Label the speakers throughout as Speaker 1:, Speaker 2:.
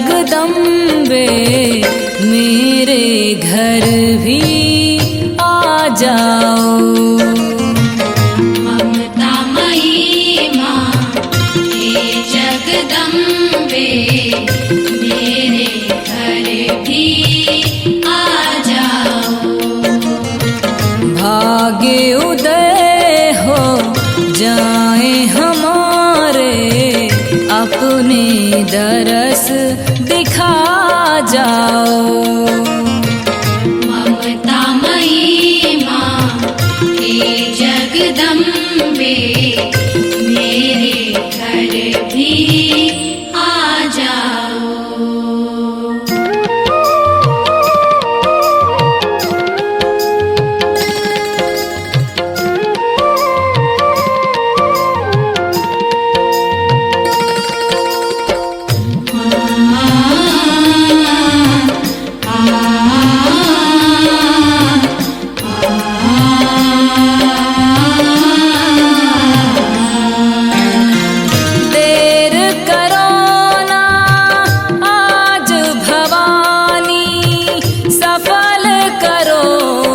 Speaker 1: जगदम्बे मेरे घर भी आ जाओ।
Speaker 2: ममता मयी माँ हे जगदम्बे मेरे घर भी आ जाओ।
Speaker 1: भाग्य उदय हो जाए हमारे, अपने दरस दिखा जाओ।
Speaker 2: ममता मयी माँ हे जगदम्बे मेरे घर भी आ जाओ।
Speaker 1: देर करो ना आज भवानी, सफल करो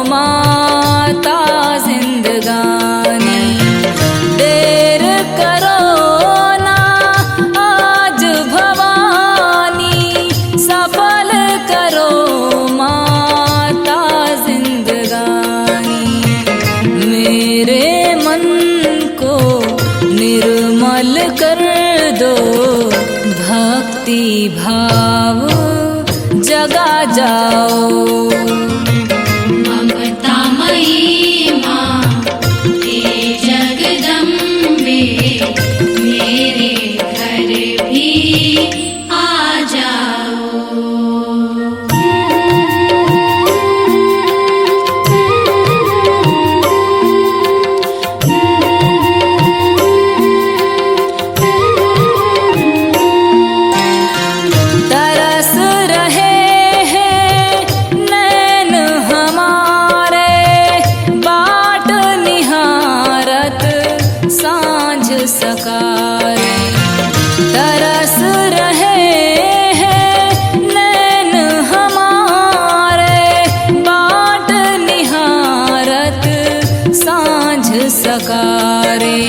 Speaker 1: माता जिंदगानी। देर करो ना आज भवानी, सफल करो माता जिंदगानी। मेरे मन को निर्मल कर दो, भक्ति भाव जगा जाओ।
Speaker 2: ममता मयी माँ हे जगदम्बे मेरे घर भी आ जाओ।
Speaker 1: तरस रहे हैं नैन हमारे, बाट निहारत सांझ सकारे। तरस रहे हैं नैन हमारे, बाट निहारत सांझ सकारे।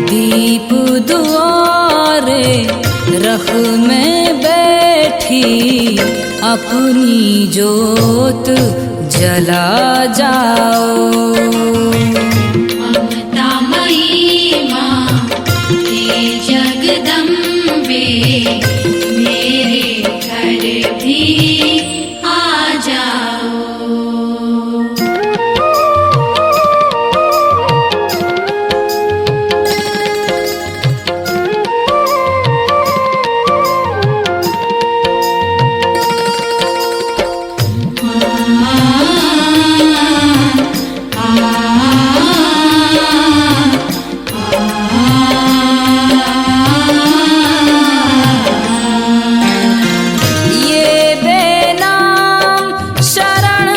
Speaker 1: दीप दुआरे रख में बैठी, अपनी जोत जला जाओ।
Speaker 2: ममता मयी माँ हे जगदम्बे मेरे घर भी आ जाओ।
Speaker 1: ये बेनाम शरण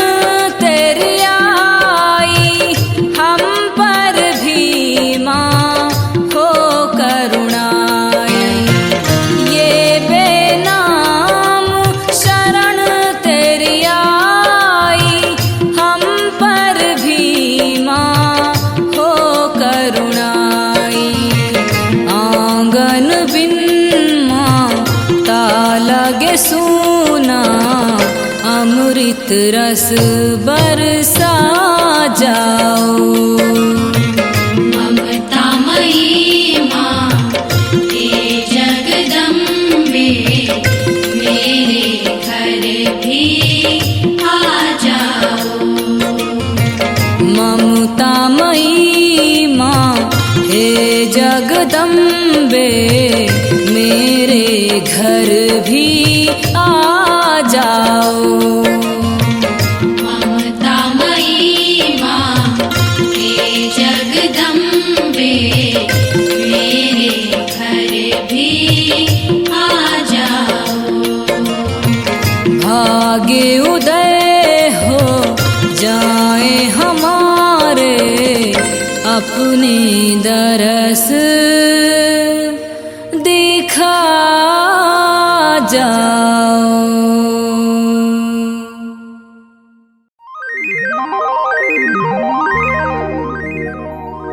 Speaker 1: तेरी आई, हम पर भी माँ हो करुणाई। ये बेनाम शरण तेरी आई, हम पर भी माँ हो करुणाई। आंगन बिन माता लगे सूना, अमृत रस बरसा जाओ।
Speaker 2: ममता मयी माँ हे जगदम्बे मेरे घर भी आ जाओ।
Speaker 1: ममता मयी माँ हे जगदम्बे मेरे घर भी आ जाओ।
Speaker 2: ममता मयी माँ हे जगदम्बे मेरे घर भी आ जाओ।
Speaker 1: भाग्य उदय हो जाए हमारे, अपने दरस दिखा जाओ।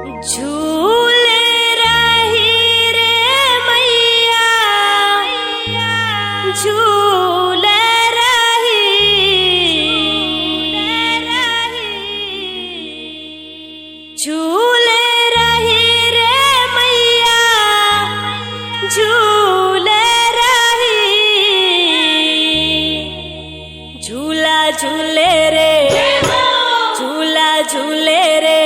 Speaker 3: झूले रही रे मैया झूले रही झूले रही रे मैया झूले रही झूला झूले रे झूला झूले रे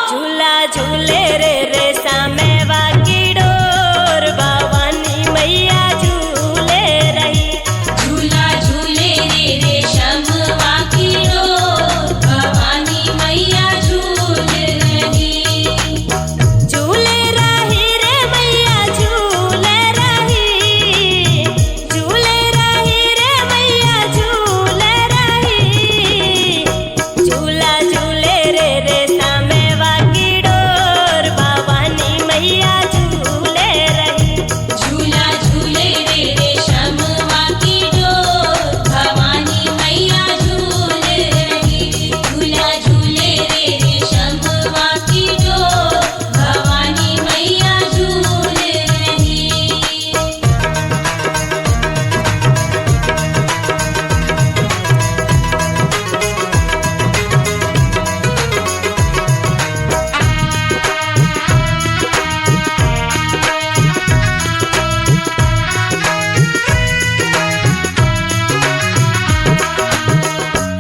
Speaker 3: झूला झूले रे रेसा में वाकी डोर भवानी मैया झूले रही
Speaker 2: झूला झूले रे रेशम वाकी डोर भवानी मैया झूल रही।
Speaker 3: झूले रही रे मैया झूले रही झूले रही रे मैया झूले रही झूला झूले रे रेसा में वाकी डोर भवानी मैया झूले रही
Speaker 2: झूला झूले रे रेशम वाकी डोर भवानी मैया झूल रही। झूला झूले रे रेशम वाकी डोर भवानी मैया झूल रही।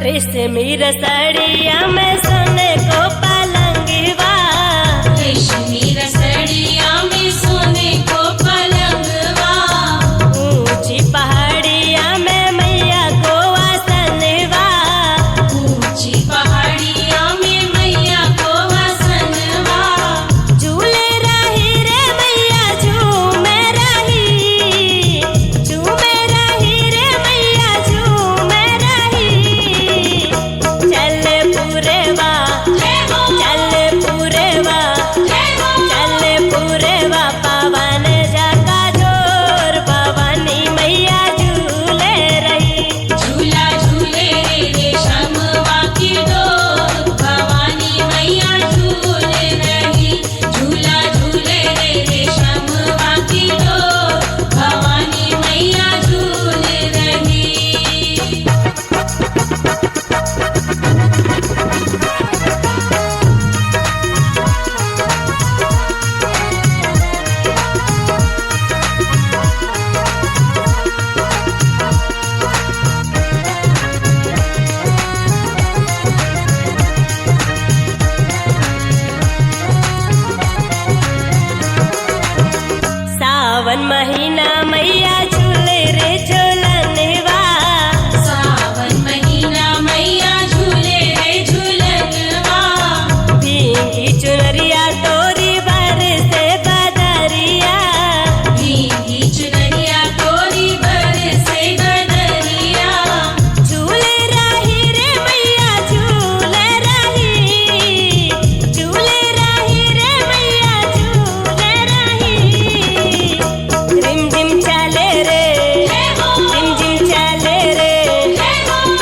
Speaker 3: रेशमी रसड़िया में सोने को पलंगवा
Speaker 2: रेशमी रसड़िया में सोने को पलंगवा
Speaker 3: ऊंची पहाड़िया में मैया को आसनवा
Speaker 2: ऊंची पहाड़िया में मैया को आसनवा
Speaker 3: झूले रही रे मैया झूमे रही रे मैया झूमे रही चल पूरे वा चल पूरे वा चल पूरे वा पावन जाका जोर भवानी मैया झूले रही
Speaker 2: झूला झूले रे रेशम वाकी डोर भवानी मैया झूल रही। झूला झूले रे रेशम वाकी डोर भवानी मैया झूल रही।
Speaker 3: सावन महीना मैया झूले रे झूलनवा
Speaker 2: सावन महीना मैया झूले रे झूलनवा
Speaker 3: भीगी चुनरिया तोरी बर से बदरिया
Speaker 2: भीगी चुनरिया तोरी बर से गदरिया
Speaker 3: झूले रही रे मैया झूले रही रे मैया झूले रही रिम झिम चले रे रिम झिम चले रे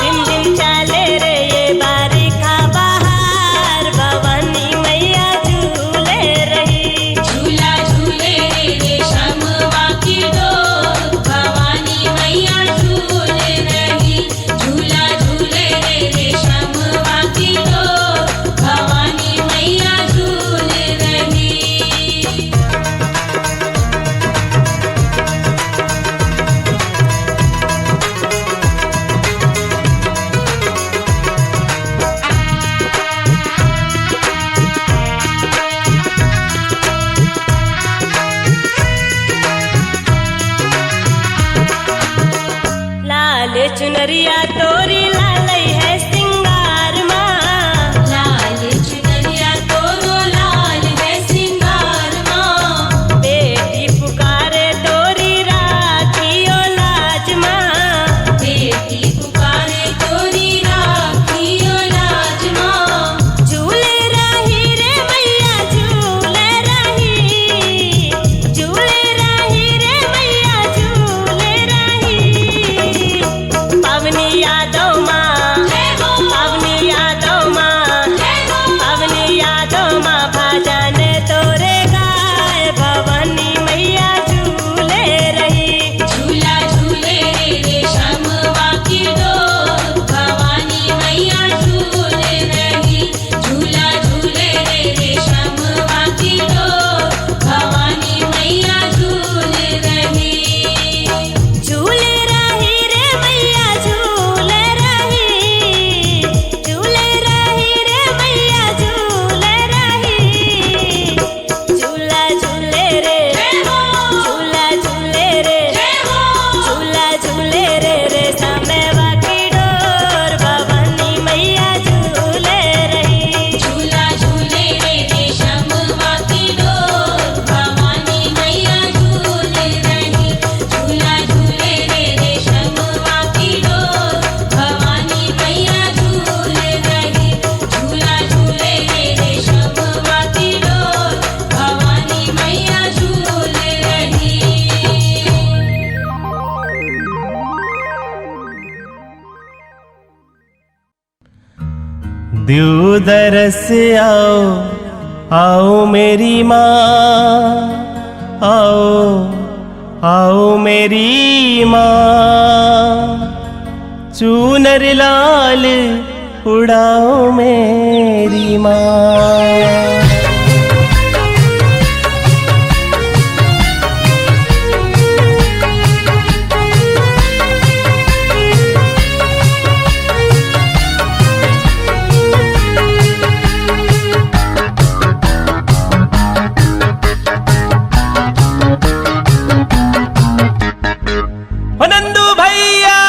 Speaker 3: रिम झिम चले रे ये बारिखा बहार भवानी मैया झूले रही
Speaker 2: झूला झूले रे रेशम वाकी डोर भवानी मैया झूल रही। झूला झूले रे रेशम वाकी डोर भवानी मैया झूल रही।
Speaker 3: लाल चुनरिया तोरी लालई है सिंगार माँ
Speaker 2: लाल चुनरिया तोरो लाल है सिंगार माँ
Speaker 3: बेटी पुकारे तोरी राखियो लाज माँ
Speaker 2: बेटी पुकारे तोरी राखियो लाज माँ
Speaker 3: झूले रही रे मैया झूले रही रे मैया झूले
Speaker 4: द्यू दरस आओ आओ मेरी माँ, आओ आओ मेरी माँ, चूनर लाल उड़ाओ मेरी माँ।
Speaker 5: नंदू भैया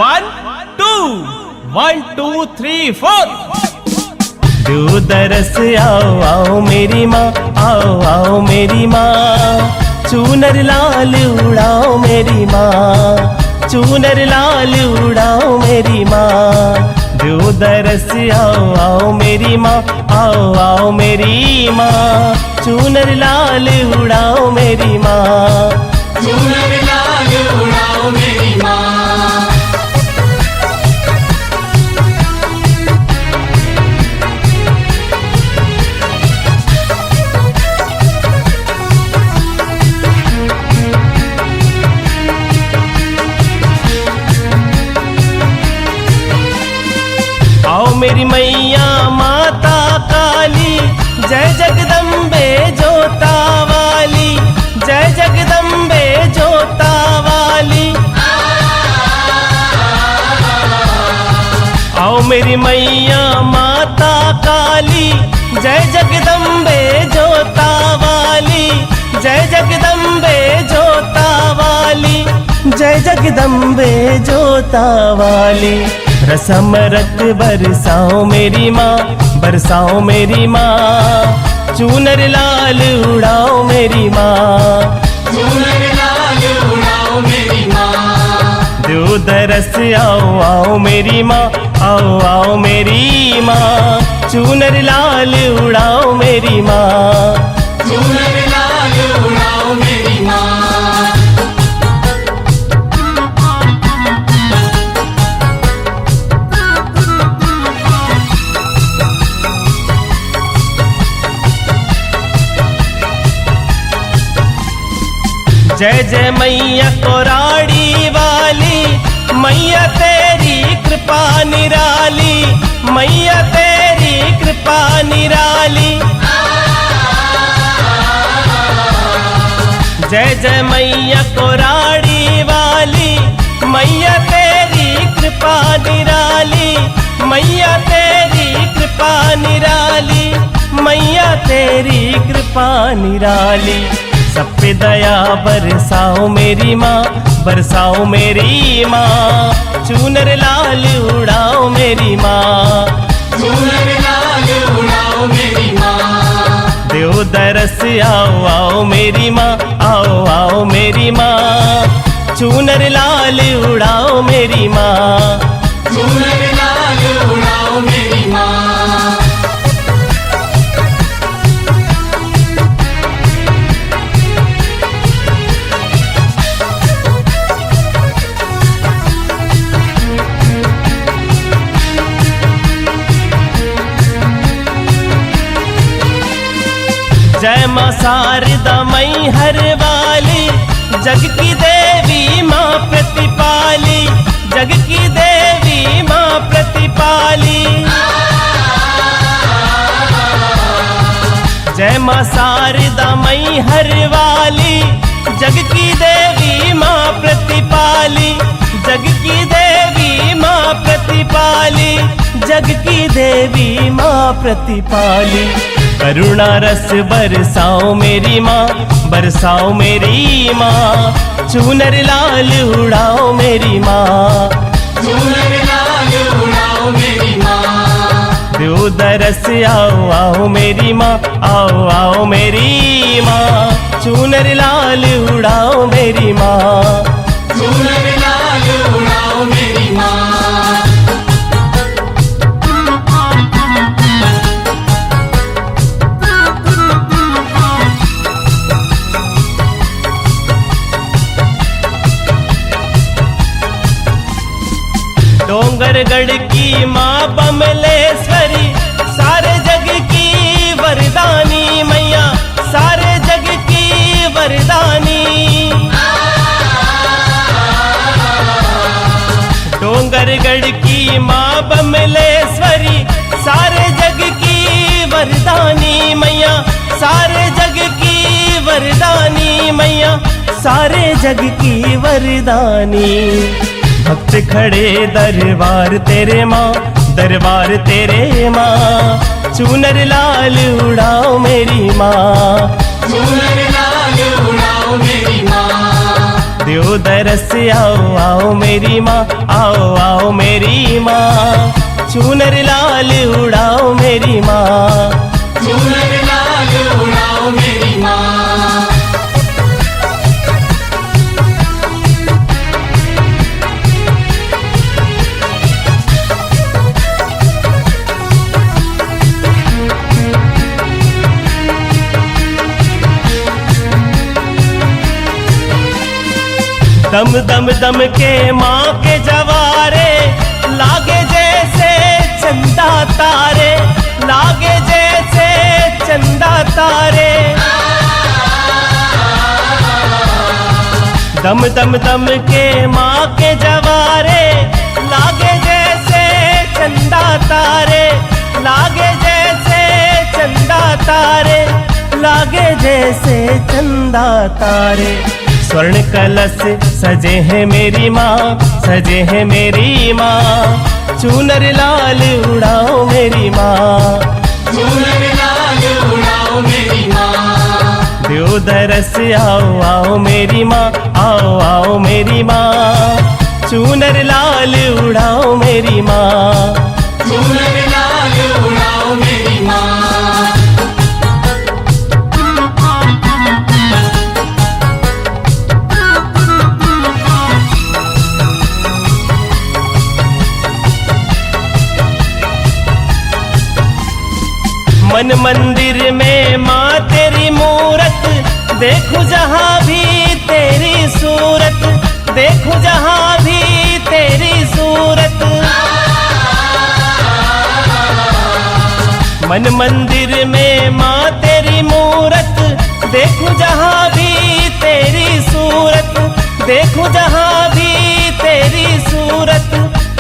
Speaker 5: 1 2 1 2 3 4।
Speaker 4: द्यू दरस आओ आओ मेरी माँ, आओ आओ मेरी माँ, चूनर लाल उड़ाओ मेरी माँ, चूनर लाल उड़ाओ मेरी माँ। द्यू दरस आओ आओ मेरी माँ, आओ आओ मेरी माँ, चूनर लाल उड़ाओ मेरी माँ,
Speaker 2: चूनर लाल उड़ाओ मेरी माँ।
Speaker 4: आओ मेरी मैया माता काली, जय जगदम्बे जोता वाली, जय जगदम्बे जोता वाली। आओ मेरी मैया माता काली, जय जगदम्बे जोता वाली, जय जगदम्बे जोता वाली, जय जगदम्बे जोता वाली। रसम रत बरसाओ मेरी माँ, बरसाओ मेरी माँ, चूनर लाल उड़ाओ मेरी माँ,
Speaker 2: चूनर लाल उड़ाओ मेरी माँ।
Speaker 4: द्यू दरस आओ आओ मेरी माँ, आओ आओ मेरी माँ, चूनर लाल उड़ाओ मेरी माँ,
Speaker 2: चूनर लाल उड़ाओ मेरी माँ।
Speaker 4: जय जय मैया कोराड़ी वाली, मैया तेरी कृपा निराली, मैया तेरी कृपा निराली। जय जय मैया कोराड़ी वाली, मैया तेरी कृपा निराली, मैया तेरी कृपा निराली, मैया तेरी कृपा निराली। सब पे दया बरसाओ मेरी माँ, बरसाओ मेरी माँ, चूनर लाल उड़ाओ मेरी माँ,
Speaker 2: चूनर लाल उड़ाओ मेरी माँ।
Speaker 4: द्यू दरस आओ आओ मेरी माँ, आओ आओ मेरी माँ, चूनर लाल उड़ाओ मेरी माँ,
Speaker 2: चूनर लाल उड़ाओ मेरी माँ।
Speaker 4: जय माँ शारदा मई हर वाली, जग की देवी माँ प्रतिपाली, जग की देवी माँ प्रतिपाली। जय माँ शारदा मई हर वाली, जग की देवी माँ प्रतिपाली, जग की देवी माँ प्रतिपाली, जग की देवी माँ प्रतिपाली। करुणा रस बरसाओ मेरी माँ, बरसाओ मेरी माँ, चूनर लाल उड़ाओ मेरी माँ,
Speaker 2: चूनर लाल उड़ाओ मेरी माँ।
Speaker 4: द्यू दरस आओ आओ मेरी माँ, आओ आओ मेरी माँ, चूनर लाल उड़ाओ मेरी माँ,
Speaker 2: चूनर लाल उड़ाओ मेरी माँ।
Speaker 4: डोंगरगढ़ की माँ बमलेश्वरी, बरगढ़ की माँ बमलेश्वरी, सारे जग की वरदानी मैया, सारे जग की वरदानी मैया, सारे जग की वरदानी। भक्त खड़े दरबार तेरे माँ, दरबार तेरे माँ, चूनर लाल उड़ाओ मेरी माँ,
Speaker 2: चूनर लाल उड़ाओ मेरी माँ।
Speaker 4: देव दरस आओ आओ मेरी माँ, आओ आओ मेरी माँ, चूनर लाल उड़ाओ मेरी माँ,
Speaker 2: चूनर लाल उड़ाओ मेरी माँ।
Speaker 4: दम दम दम के माँ के जवारे, लागे जैसे चंदा तारे, लागे जैसे चंदा तारे। दम दम दम के माँ के जवारे, लागे जैसे चंदा तारे, लागे जैसे चंदा तारे, लागे जैसे चंदा तारे। स्वर्ण कलश सजे हैं मेरी माँ, सजे हैं मेरी माँ, चूनर लाल उड़ाओ मेरी माँ,
Speaker 2: चूनर लाल उड़ाओ मेरी माँ।
Speaker 4: देव दरस आओ आओ मेरी माँ, आओ आओ मेरी माँ, चूनर लाल उड़ाओ मेरी माँ,
Speaker 2: चूनर लाल उड़ाओ मेरी माँ।
Speaker 4: मन मंदिर में माँ तेरी मूरत, देखूं जहाँ भी तेरी सूरत, देखूं जहाँ भी तेरी सूरत। मन मंदिर में माँ तेरी मूरत, देखूं जहाँ भी तेरी सूरत, देखूं जहाँ भी तेरी सूरत,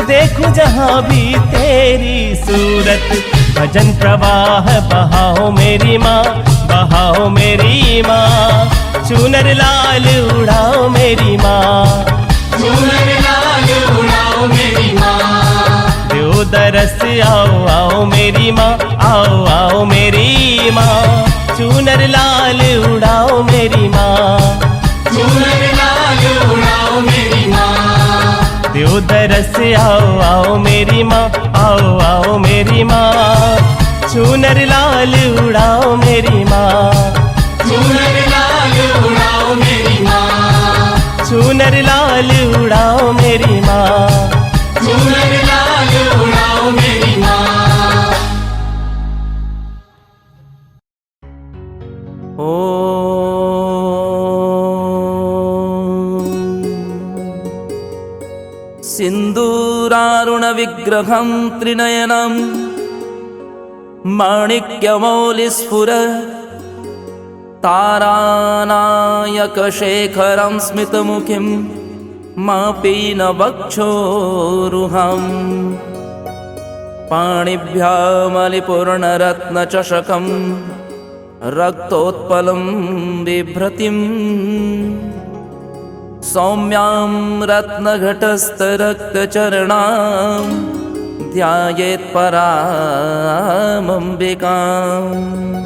Speaker 4: देखूं जहाँ भी तेरी सूरत। भजन प्रवाह बहाओ मेरी माँ, बहाओ मेरी माँ, चूनर लाल उड़ाओ मेरी माँ,
Speaker 2: चूनर लाल उड़ाओ मेरी माँ।
Speaker 4: देव दरस आओ आओ मेरी माँ, आओ आओ मेरी माँ, चूनर लाल उड़ाओ मेरी माँ,
Speaker 2: चूनर लाल उड़ाओ मेरी माँ।
Speaker 4: देव दरस आओ आओ मेरी माँ, आओ आओ मेरी माँ, चूनर लाल उड़ाओ मेरी माँ,
Speaker 2: चूनर लाल उड़ाओ मेरी माँ।
Speaker 4: चूनर लाल उड़ाओ मेरी माँ,
Speaker 2: चूनर लाल उड़ाओ मेरी माँ।
Speaker 6: सिन्दूरारुणविग्रहं त्रिनयनं माणिक्यमौलिस्फुर तारानायकशेखरं स्मितमुखिं मापीनवक्षोरुहम् पाणिभ्यामलिपूर्णरत्नचषकं रक्तोत्पलं बिभ्रतिम् सौम्यां रत्नघटस्थरक्तचरणां ध्यायेत्परामम्बिकाम्।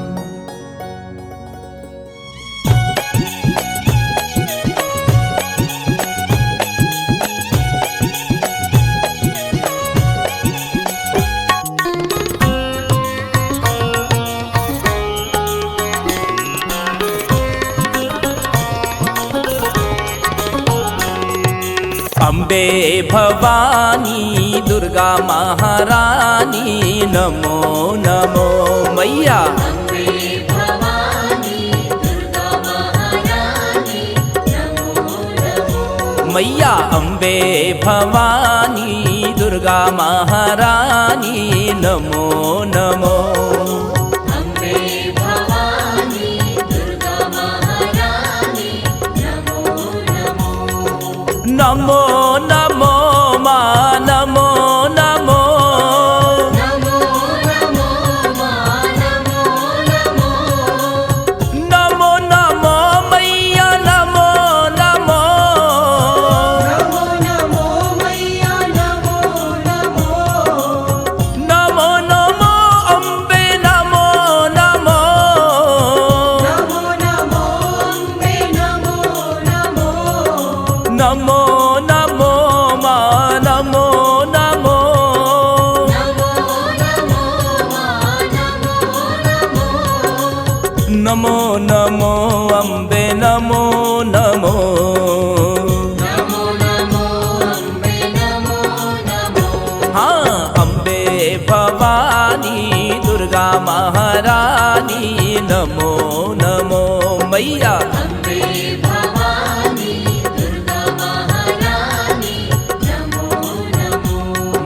Speaker 6: अम्बे भवानी दुर्गा महारानी नमो नमो मैया।
Speaker 7: अम्बे भवानी दुर्गा महारानी नमो नमो
Speaker 6: मैया अम्बे भवानी दुर्गा महारानी नमो नमो।
Speaker 7: अम्बे भवानी दुर्गा महारानी नमो नमो
Speaker 6: नमो नमो मा नमो नमो नमो मा नमो नमो नमो नमो अम्बे नमो नमो हाँ अम्बे भवानी दुर्गा महारानी नमो नमो मैया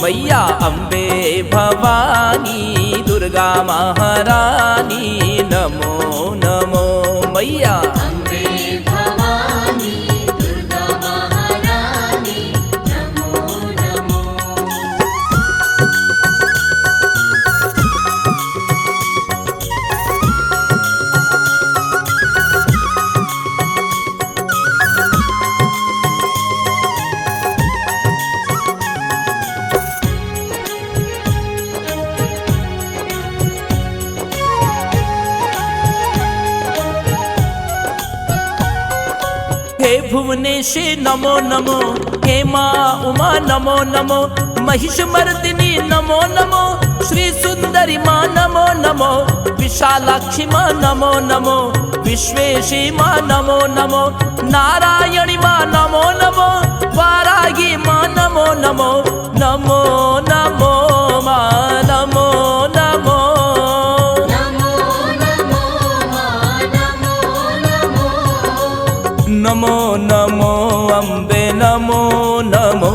Speaker 6: मैया अम्बे भवानी दुर्गा महारानी नमो नमो मैया हे भुवनेशी नमो नमो हे माँ उमा नमो नमो महिषमर्दिनी नमो नमो श्री सुंदरी माँ नमो नमो विशालाक्षी माँ नमो नमो विश्वेशी माँ नमो नमो नारायणी माँ नमो नमो वारागी माँ नमो नमो नमो नमो माँ नमो नमो नमो नमो अम्बे नमो नमो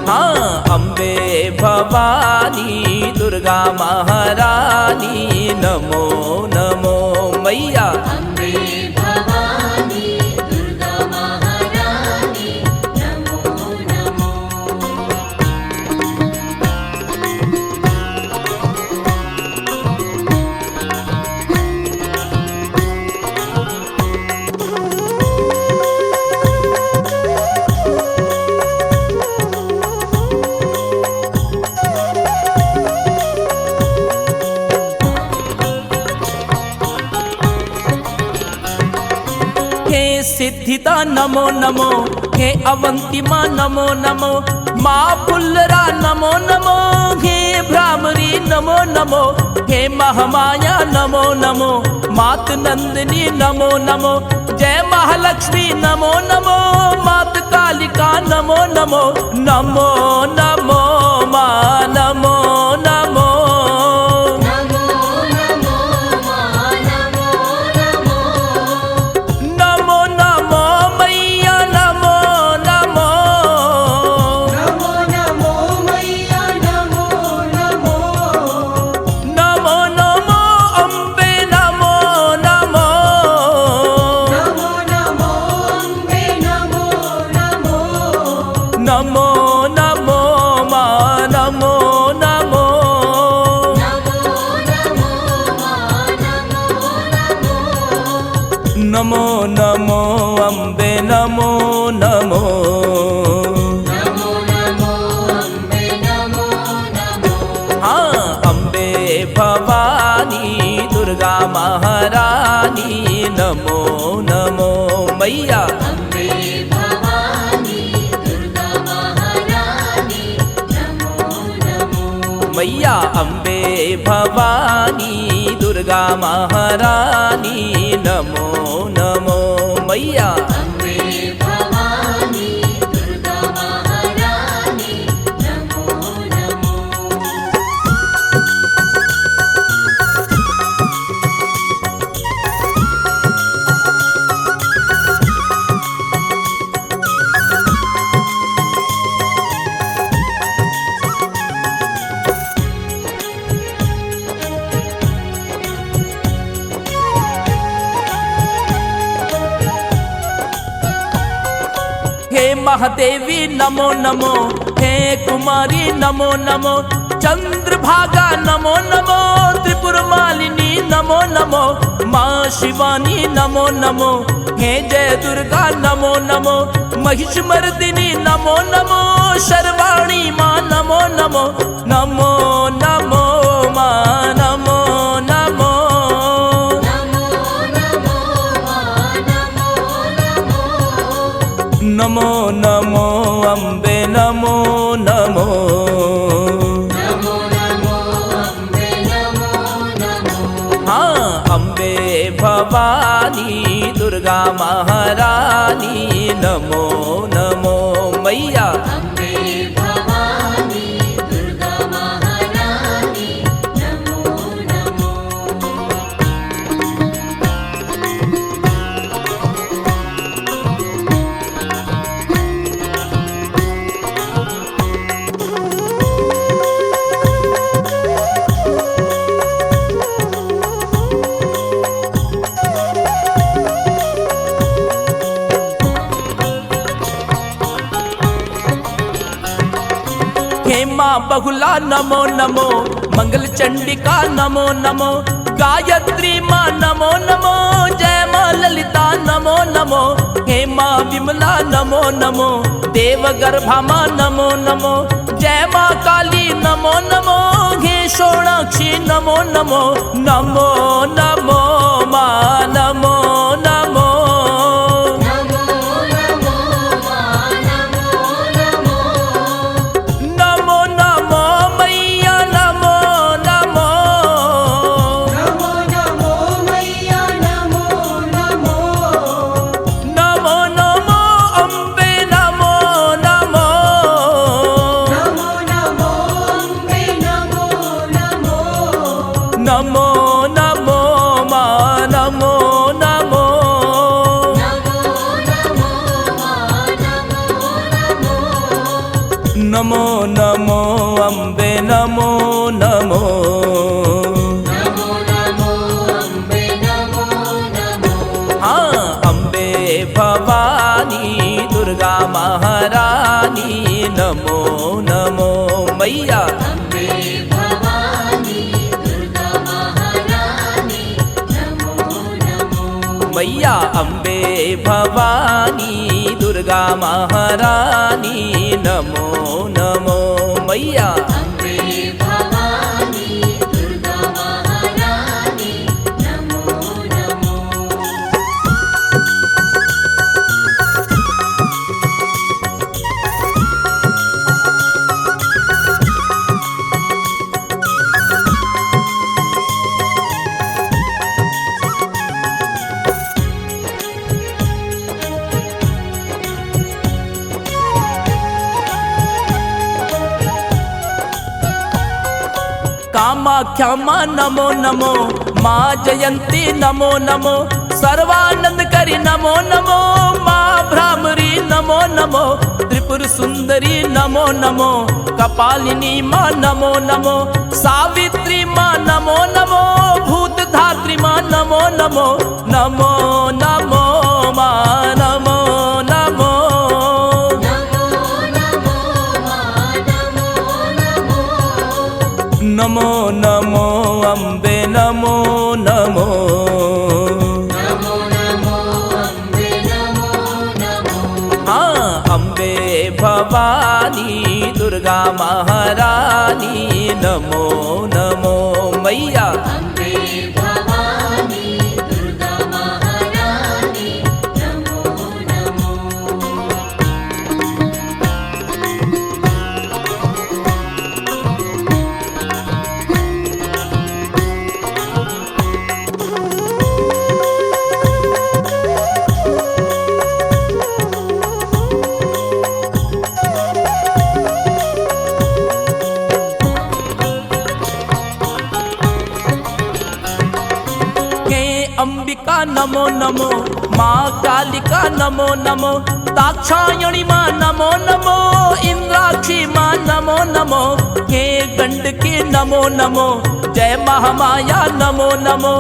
Speaker 6: हाँ अम्बे भवानी दुर्गा महारानी नमो नमो मैया हे सिद्धिदा नमो नमो हे अवंती माँ नमो नमो माँ पुल्लरा नमो नमो हे भ्रामरी नमो नमो हे महामाया नमो नमो मात नंदिनी नमो नमो जय महालक्ष्मी नमो नमो मात कालिका नमो नमो नमो नमो माँ नमो नमो नमो नमो मैया नमो नमो नमो नमो अम्बे नमो नमो नमो नमो माँ नमो नमो नमो नमो अम्बे नमो नमो हाँ अम्बे भवानी दुर्गा महारानी नमो नमो मैया मैया अम्बे भवानी दुर्गा महारानी नमो नमो मैया हे महादेवी नमो नमो हे कुमारी नमो नमो चंद्रभागा नमो नमो त्रिपुर मालिनी नमो नमो माँ शिवानी नमो नमो हे जय दुर्गा नमो नमो महिषमर्दिनी नमो नमो शर्वाणी माँ नमो नमो नमो नमो माँ नमो नमो भवानी दुर्गा महारानी नमो नमो मैया
Speaker 7: अम्बे भवानी दुर्गा महारानी नमो नमो
Speaker 6: हेमा बहुला नमो नमो मंगल चंडिका नमो नमो गायत्री माँ नमो नमो जय माँ ललिता नमो नमो हेमा विमला नमो नमो देवगर्भा माँ नमो नमो जय माँ काली नमो नमो हे सोणाक्षी नमो नमो नमो नमो माँ नमो नमो नमो नमो मैया नमो नमो नमो नमो अम्बे नमो नमो नमो नमो माँ नमो नमो नमो नमो अम्बे नमो नमो हाँ अम्बे भवानी दुर्गा महारानी नमो नमो मैया
Speaker 7: अम्बे भवानी दुर्गा महारानी नमो नमो
Speaker 6: मैया अम्बे भवानी दुर्गा महारानी नमो नमो मैया
Speaker 7: अम्बे भवानी दुर्गा महारानी नमो नमो
Speaker 6: कामाख्या माँ नमो नमो माँ जयंती नमो नमो सर्वानंद करी नमो नमो माँ भ्रामरी नमो नमो त्रिपुर सुंदरी नमो नमो कपालिनी माँ नमो नमो सावित्री माँ नमो नमो भूत धात्री माँ नमो नमो नमो नमो माँ नमो नमो नमो नमो अम्बे नमो नमो हाँ अम्बे भवानी दुर्गा महारानी नमो नमो मैया
Speaker 7: अम्बे भवानी दुर्गा महारानी नमो नमो
Speaker 6: अंबिका नमो नमो माँ कालिका नमो नमो दाक्षायणी माँ नमो नमो इंद्राक्षी माँ नमो नमो हे गंडकी नमो नमो जय महामाया नमो नमो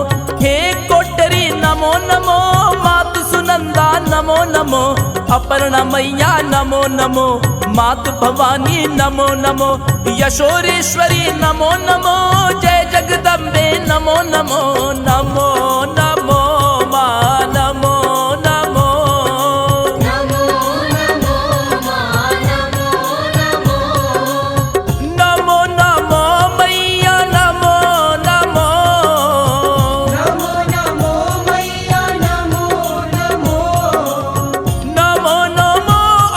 Speaker 6: हे कोटरी नमो नमो मात सुनंदा नमो नमो अपर्णा मैया नमो नमो मात भवानी नमो नमो यशोरेश्वरी नमो नमो जय जगदम्बे नमो नमो नमो नमो माँ नमो नमो नमो नमो मैया नमो नमो नमो नमो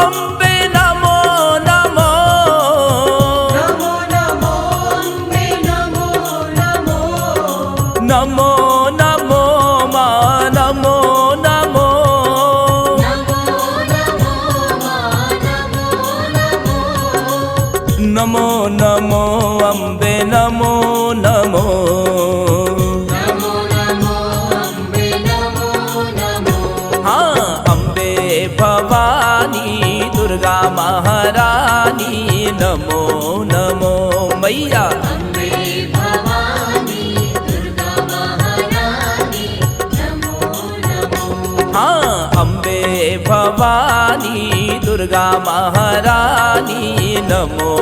Speaker 6: अम्बे नमो नमो नमो नमो भवानी दुर्गा महारानी नमो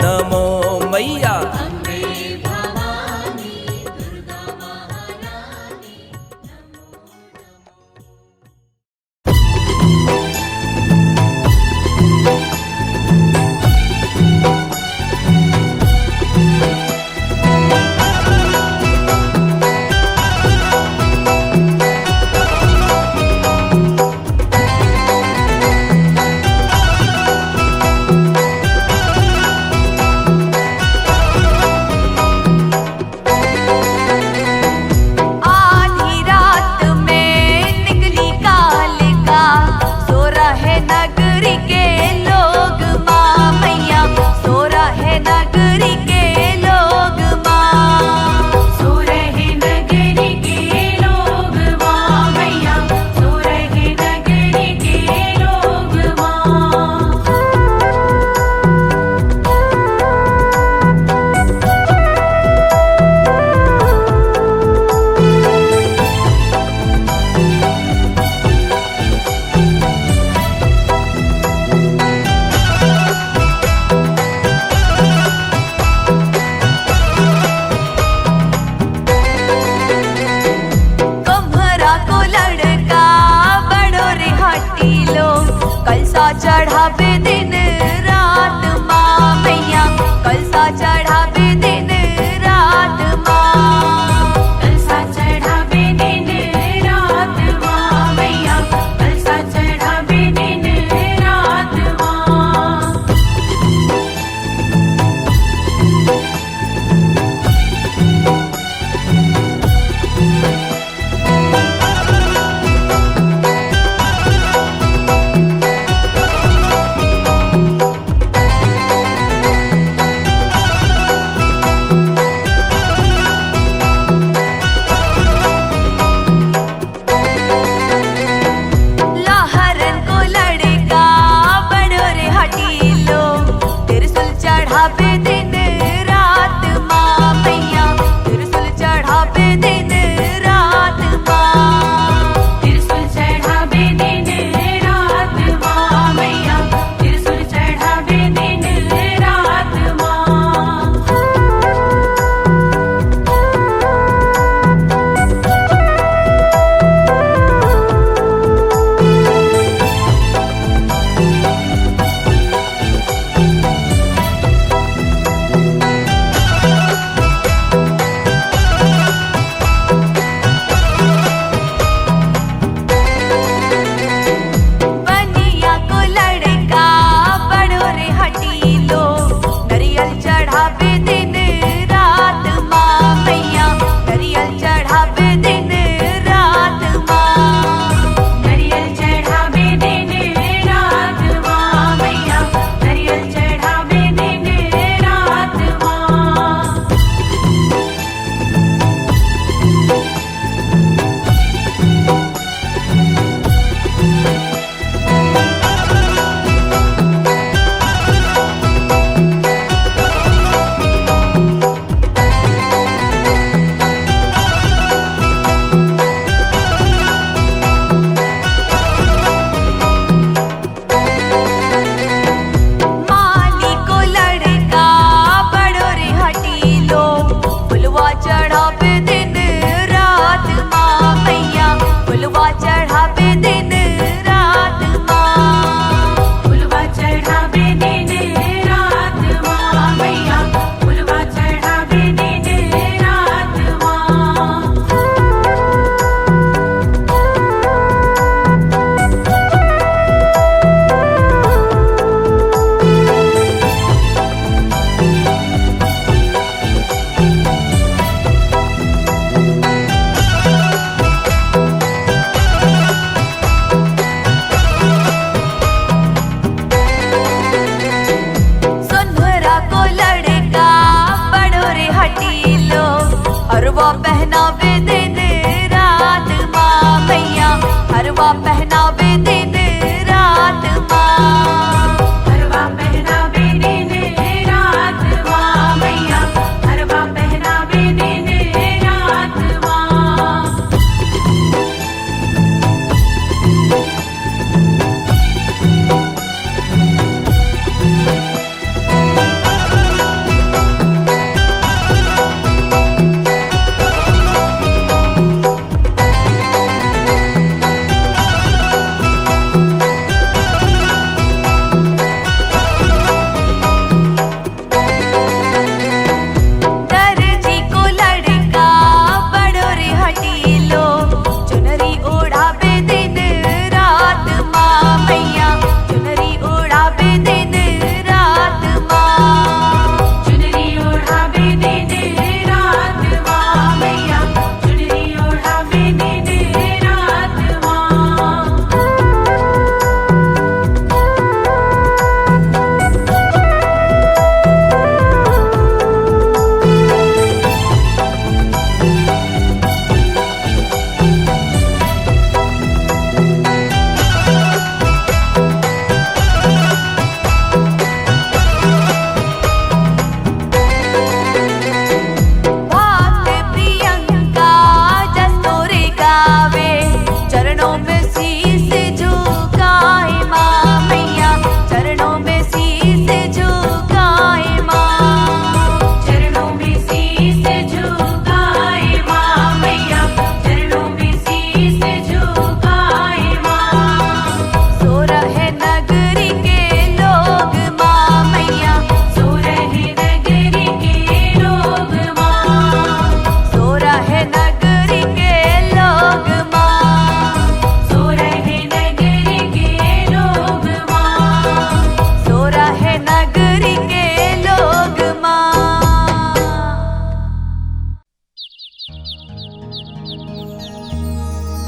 Speaker 6: नमो मैया
Speaker 7: अम्बे भवानी दुर्गा महारानी
Speaker 8: आधी रात में निकली कालिका सो रहे नगरी के लोग माँ मैया सो रहे नगरी के लोग माँ
Speaker 7: सो रहे नगरी के लोग माँ मैया सो रहे नगरी के लोग माँ
Speaker 8: तुम्हारा को लड़का बड़ो रे हटी लो कलसा चढ़ावे दिन रात माँ मैया कलसा चढ़ावे दिन रात माँ
Speaker 7: कलसा चढ़ावे दिन रात माँ मैया कलसा चढ़ावे दिन रात माँ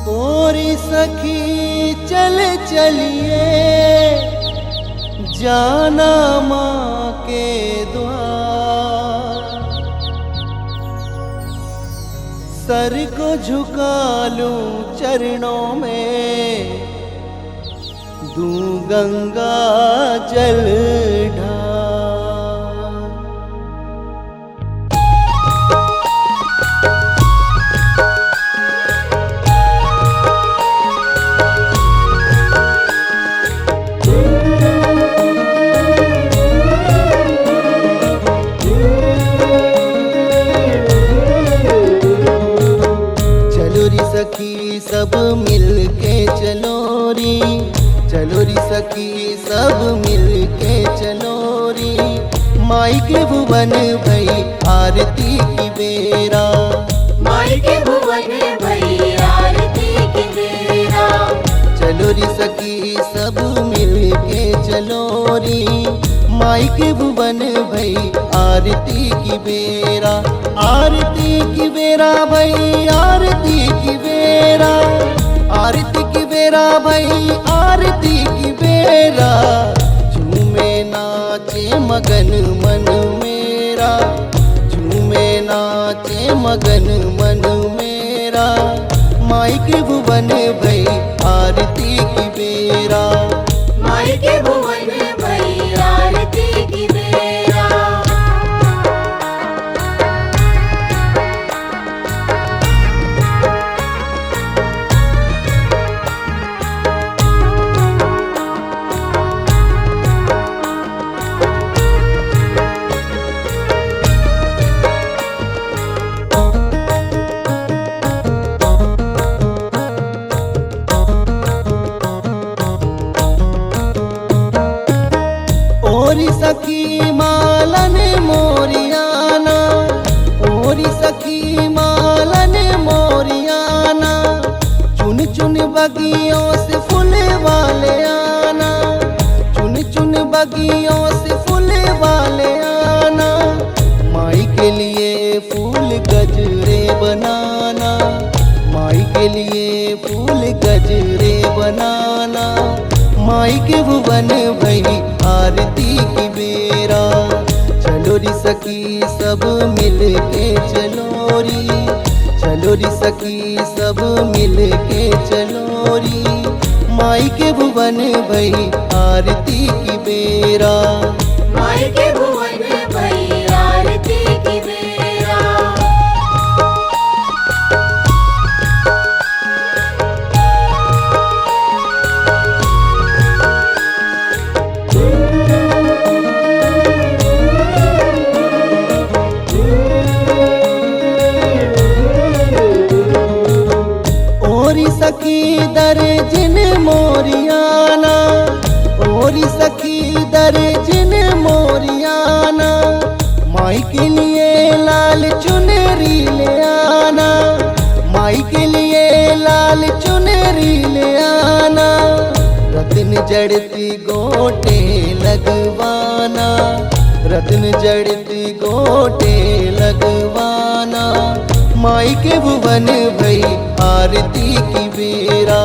Speaker 9: ओरी सखी चल चलिए जाना माँ के द्वार, सर को झुका लूं चरणों में, दूं गंगा जल ढार। सखी सब मिल के चलो री, चलो री सखी सब मिल के चलो री, माई के भुवन भई आरती की बेरा,
Speaker 7: माई के भुवन भई आरती की बेरा।
Speaker 9: चलो री सखी सब मिल के चलो री, माई के भुवन भई आरती की बेरा, आरती की बेरा भई आरती की बेरा, आरती की बेरा भई आरती की बेरा, झूमे नाचे मगन मन मेरा, झूमे नाचे मगन मन मेरा, माई के भुवन भई आरती की बेरा,
Speaker 7: माई के भुवन भई आरती की बेरा।
Speaker 9: ओरी सखी मालन मोरियाना, ओरी सखी मालन मोरियाना, चुन चुन बगियों से फूल वाले आना, चुन चुन बगियों से फूल वाले आना, माई के लिए फूल गजरे बनाना, माई के लिए फूल गजरे बनाना, माई के भुवन भई आरती की बेरा, चलो री सखी सब मिल के चलो री, चलो री सखी सब मिल के चलो री, माई के भुवन भई आरती की बेरा,
Speaker 7: माई के भुवन भई आरती की बेरा।
Speaker 9: ओरी सखी दर्जन मोरियाना, ओरी सखी दर्जन मोरियाना, माई के लिए लाल चुनरी ले आना, माई के लिए लाल चुनरी ले आना, रत्न जड़ती गोटे लगवाना, रत्न जड़ती गोटे लगवाना, माई के भुवन भई आरती की बेरा,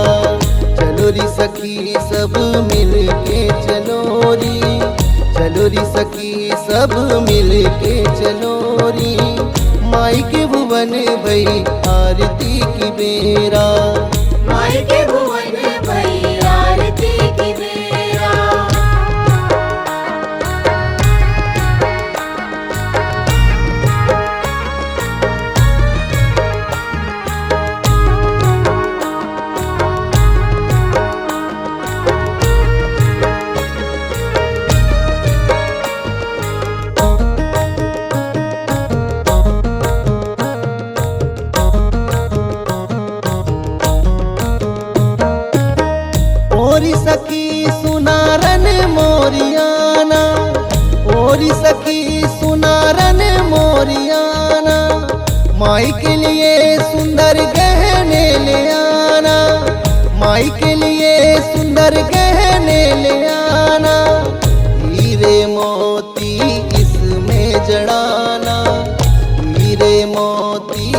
Speaker 9: चलो री सखी सब मिल के चलो री, चलो री सखी सब मिल के चलो री, माई के भुवन भई आरती की बेरा,
Speaker 7: माई के भुवन भई आरती की बेरा।
Speaker 9: ओरी सखी सुनारन मोरियाना, ओरी सखी सुनारन मोरियाना, माई के लिए सुंदर गहने ले आना, माई के लिए सुंदर गहने ले आना, हीरे मोती इसमें जड़ाना, हीरे मोती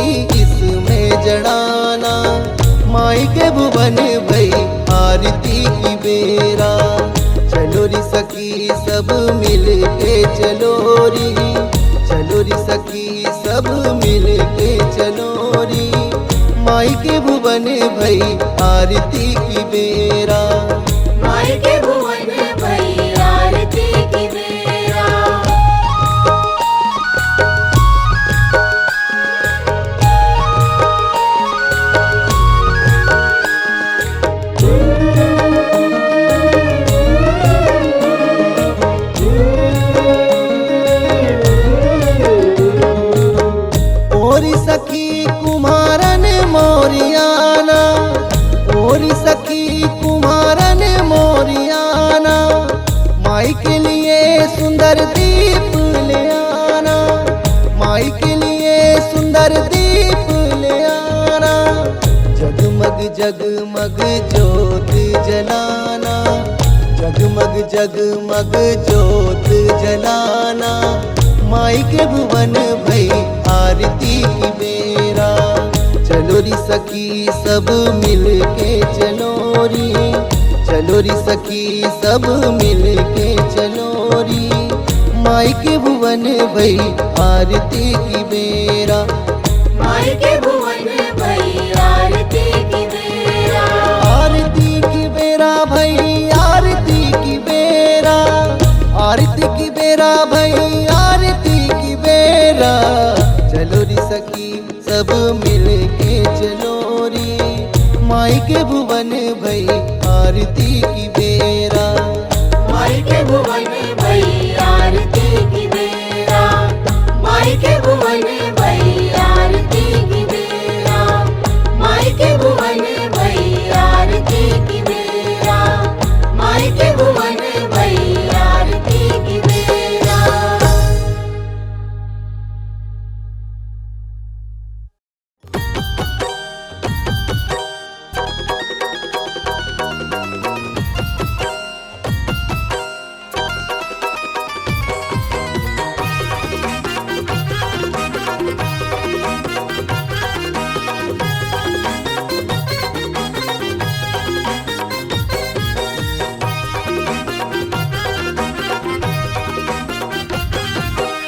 Speaker 9: इसमें जड़ाना, माई माई के भुवन भई आरती की बेरा। चलो री सखी सब मिल के चलो री, चलो री सखी सब मिल के चलो री। माई के भुवन भई आरती की बेरा।
Speaker 7: माई के भुवन भई आरती की बेरा।
Speaker 9: ओरी सखी कुम्हारन मोरियाना, ओरी सखी कुम्हारन मोरियाना। माई के लिए सुंदर दीप ले आना, माई के लिए सुंदर दीप ले आना। जगमग जगमग ज्योत जलाना, जगमग जगमग ज्योत जलाना। माई के भुवन भई आरती की बेरा। चलो री सखी सब मिल के चलो री, चलो री सखी सब मिल के चलो री। माई के भुवन भई आरती की बेरा।
Speaker 7: माई के भुवन भई आरती की बेरा।
Speaker 9: आरती की बेरा भई आरती की बेरा, आरती की बेरा भई आरती की बेरा। चलो री सखी सब मिल के चलो री, माई के भुवन भई आरती की बेरा।
Speaker 7: माई के भुवन भई आरती की बेरा। माई के भुवन भई आरती की बेरा। माई के भुवन भई आरती की बेरा। माई के भुवन भई आरती की बेरा।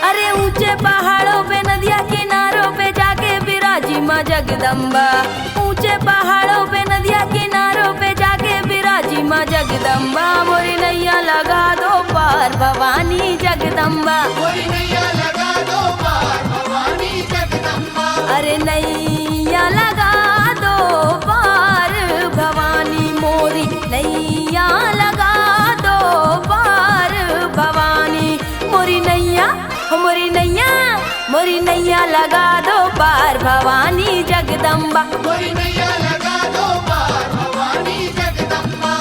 Speaker 1: अरे ऊंचे पहाड़ों पे नदिया किनारों पे जाके बिराजी माँ जगदम्बा। ऊंचे पहाड़ों पे नदिया किनारों पे जाके बिराजी माँ जगदम्बा। मोरी नैया लगा दो पार भवानी जगदम्बा। अरे नैया लगा दो पार भवानी, मोरी नैया लगा दो पार भवानी। मोरी नैया मोरी नैया मोरी नैया लगा दो पार भवानी जगदम्बा।
Speaker 2: मोरी नैया लगा दो पार भवानी जगदम्बा।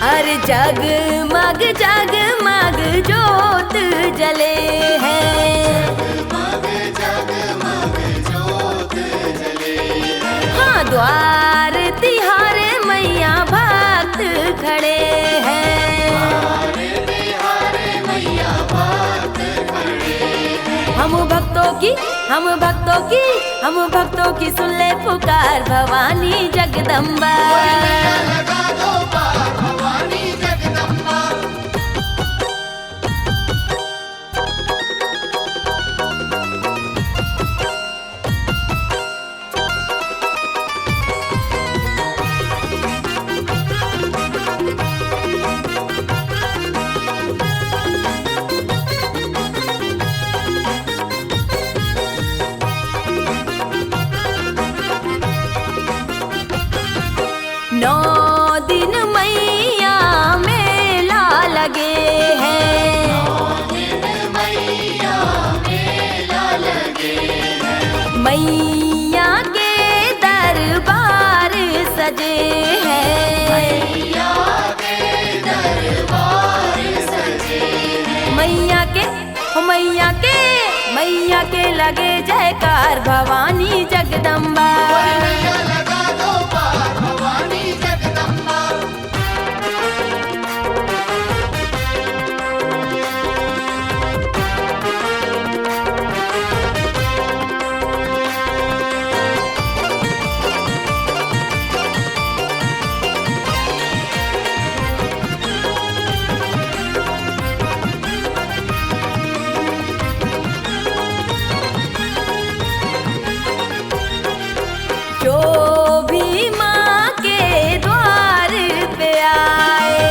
Speaker 1: अरे जगमग जगमग जोत जले हैं। हाँ द्वार तिहारे मैया भक्त खड़े हैं। हम भक्तों की सुन ले पुकार भवानी जगदम्बा।
Speaker 2: लगा दो पार भवानी जगदम्बा।
Speaker 1: मैया के दरबार सजे हैं।
Speaker 2: मैया के दरबार
Speaker 1: मैया के लगे जयकार भवानी जगदम्बा।
Speaker 2: मैया लगा दो पार भवानी जगदम्बा।
Speaker 1: जो भी माँ के द्वार पे आए,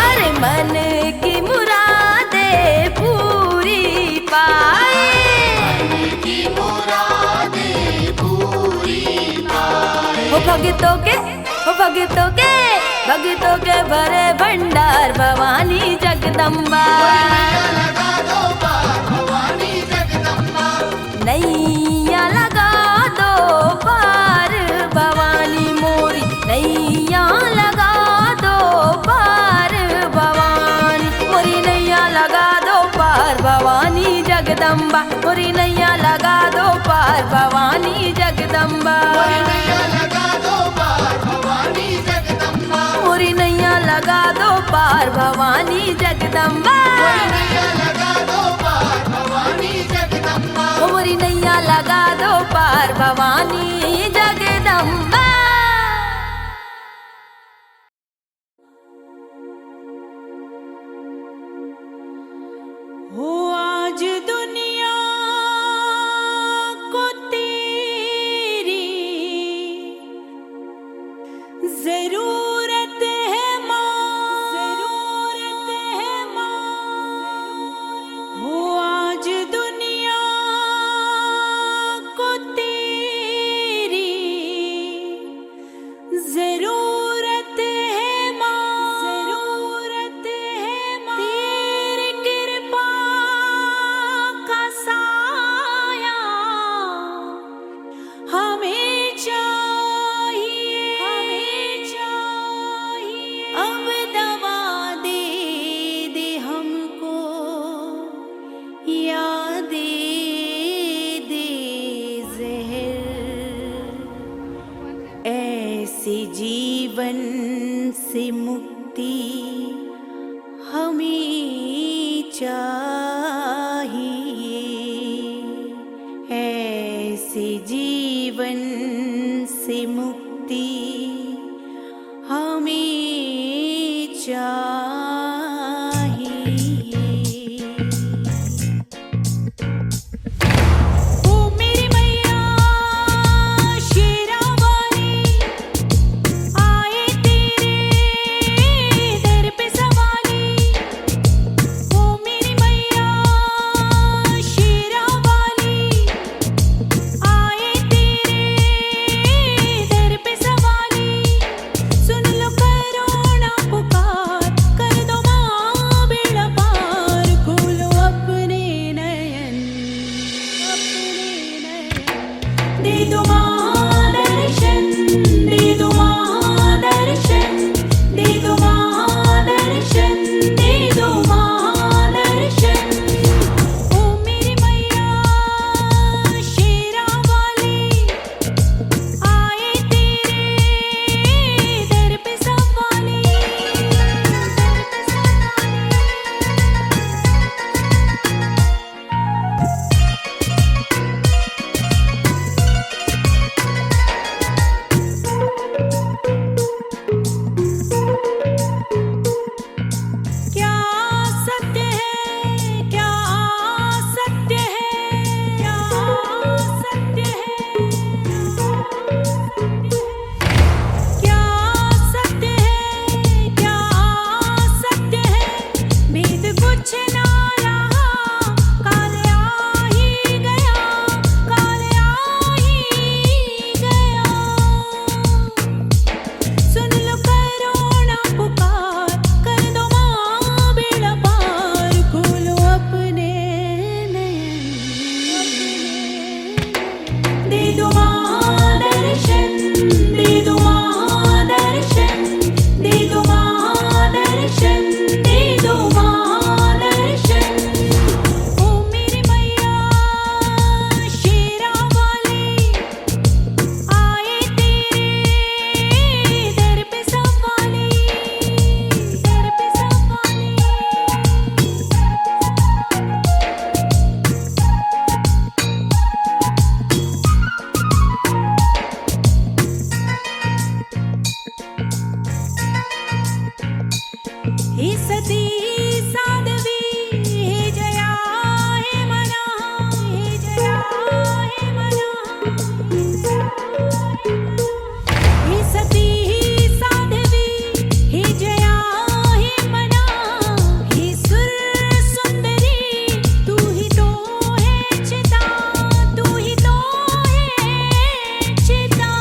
Speaker 1: अरे मन की मुरादे पूरी पाए। वो भगतों के भरे भंडार भवानी जगदम्बा। नैया लगा दो पार भवानी मोरी, नैया लगा दो पार भवानी मोरी, नैया लगा दो पार भवानी जगदम्बा। मोरी नैया लगा दो पार भवानी जगदम्बा। मोरी नैया लगा दो पार भवानी जगदम्बा। मोरी नैया लगा दो पार भवानी जगदम्बा।
Speaker 8: हो आज दुनिया को तेरी जरूरत है माँ, जरूरत है माँ। हो आज दुनिया को तेरी जरूरत है माँ, जरूरत है माँ। तेरी कृपा का साया हमें चाहिए, हमें चाहिए। अब दवा दे दे हमको या दे दे जहर, ऐसे जीवन से मुक्ति हमें चाहिए। ऐसे जीवन से मुक्ति हमें चाहिए। ओ मेरी मैया शेरावाली, आए तेरे दर पे सवाली। ओ मेरी मैया शेरावाली, आए तेरे दर पे सवाली। सुन लो करुणा पुकार ही सती साध्वी ही जया हे मना ही जया हे मना ही सती साध्वी ही जया हे मना ही सुर सुंदरी तू ही तो है चिता तू ही तो है चिता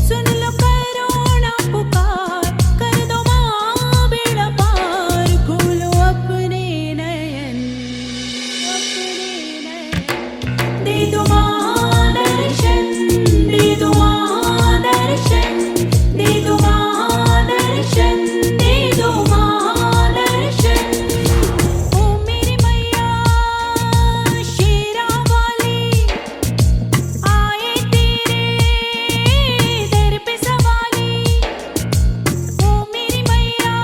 Speaker 8: सुन लो करुणा पुकार कर दो माँ बेड़ा पार खोलो अपने नयन दे दो माँ दर्शन दे दो माँ दर्शन दे दो माँ दर्शन दे दो माँ दर्शन ओ मेरी मैया शेरा वाली आए तेरे दर पे सवाली ओ मेरी मैया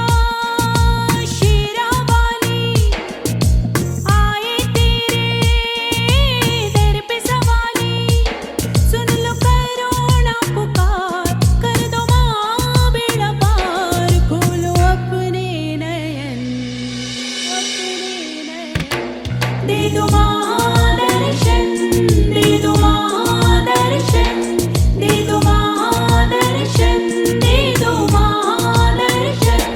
Speaker 8: शेरा वाली आए तेरे दर पे सवाली सुन लो करुणा पुकार कर दो माँ बेड़ा पार खोलो अपने नयन दे दो माँ दर्शन दे दो माँ दर्शन दे दो माँ दर्शन दे दो माँ दर्शन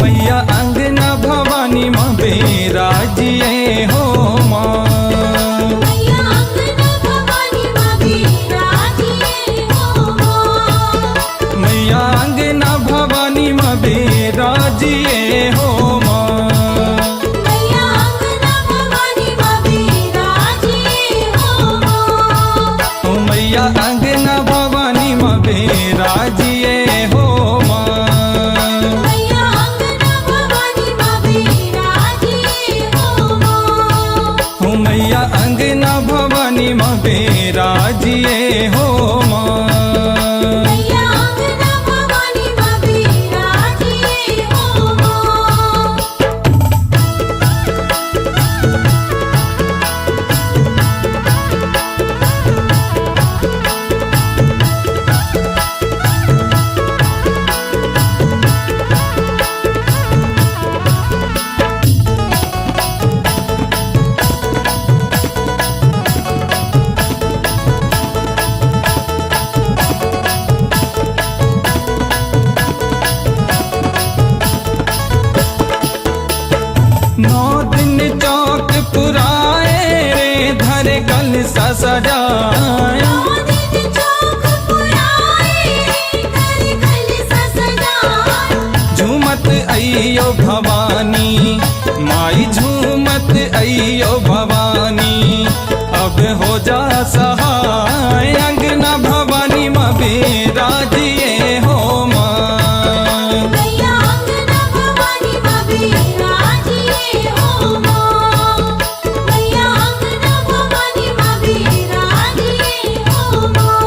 Speaker 10: मैया अंगना भवानी माँ बेराजिए हो माँ
Speaker 8: मैया अंगना भवानी माँ बिराजिए हो माँ
Speaker 10: मैया अंगना भवानी माँ बेराजिए हो माँ
Speaker 8: मैया अंगना भवानी माँ बिराजिए हो माँ
Speaker 10: ओ मैया अंगना भवानी माँ बेराजिए हो माँ
Speaker 8: मैया अंगना भवानी माँ बिराजिए हो माँ
Speaker 10: ओ मैया अंगना भवानी माँ बेराजिए हो माँ
Speaker 8: मैया अंगना भवानी माँ बिराजिए हो माँ
Speaker 10: नौ दिन चौक पुराए रे धर कलसा सजाया
Speaker 8: दिन चौक पुराए कर कलसा सजाए
Speaker 10: झूमत अइयो भवानी माई झूमत अइयो भवानी अब हो जा सहाय अंगना भवानी माँ बेराजिए हो माँ
Speaker 8: मैया अंगना भवानी माँ बिराजिए हो माँ मैया अंगना भवानी माँ बिराजिए हो माँ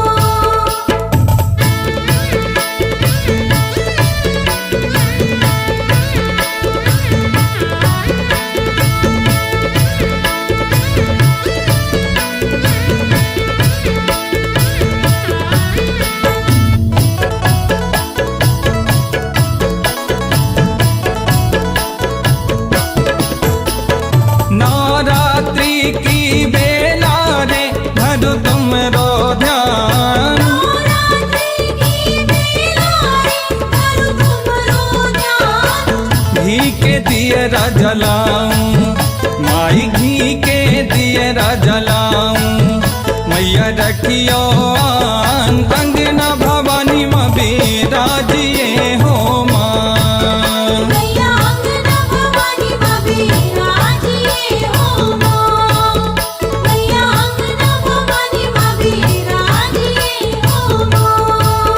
Speaker 10: नवरात्रि की बेला रे धरो तुम रो ध्यान
Speaker 8: नवरात्रि की बेला रे करो तुमरो ध्यान
Speaker 10: घी के दियरा जलाऊं माई घी के दियरा जलाऊं मैया रखियो आन अंगना भवानी माँ बेराजिए हो माँ
Speaker 8: मैया अंगना भवानी माँ बिराजिए हो माँ मैया अंगना भवानी माँ बिराजिए हो माँ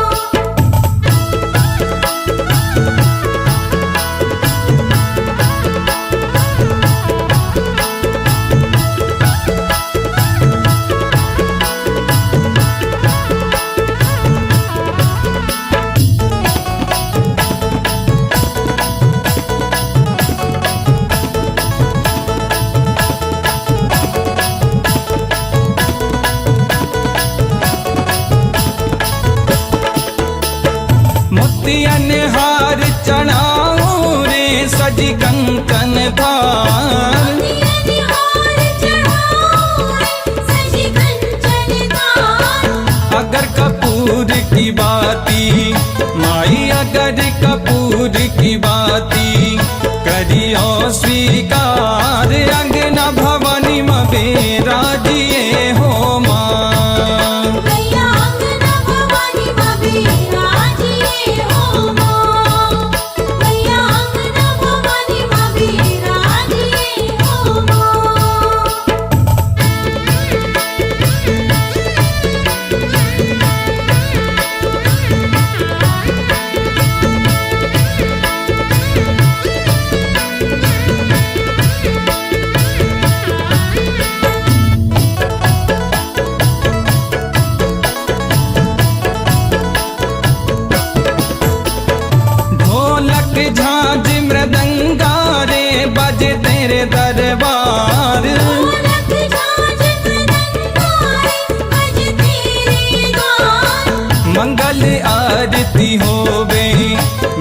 Speaker 10: करियो स्वीकार अंगना भवानी में बेराजिए हो माँ
Speaker 8: मैया अंगना भवानी माँ बिराजिए हो माँ मैया अंगना भवानी माँ बिराजिए हो माँ
Speaker 10: ढोलक झांझ मृदंगा रे बजे तेरे दरबार
Speaker 8: ढोलक झांझ मृदंगारे बज तेरे द्वार
Speaker 10: मंगल आरती होवे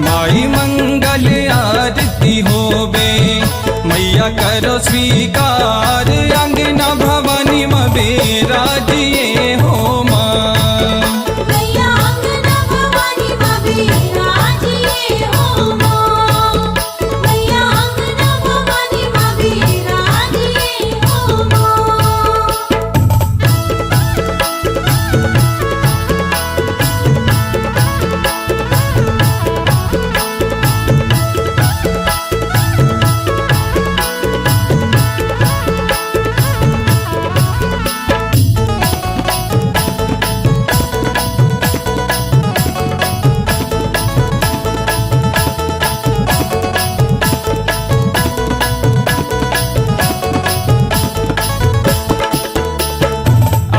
Speaker 10: माई मंगल आरती होवे मैया करो स्वीकार अंगना भवानी में बेराजिए हो माँ
Speaker 8: मैया अंगना भवानी माँ बिराजिए हो माँ मैया अंगना भवानी माँ बिराजिए हो माँ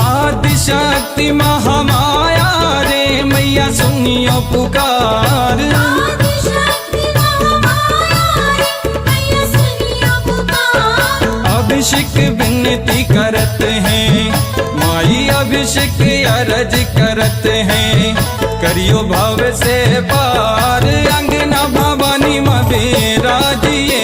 Speaker 10: आदिशक्ति महामाया रे मैया सुनियो पुकार
Speaker 8: आदिशक्ति महामाया रे मैया सुनियो पुकार
Speaker 10: अभिषेक विनती करत हैं माई अभिषेक अरज करत हैं करियो भाव से पार अंगना भवानी में बेराजिए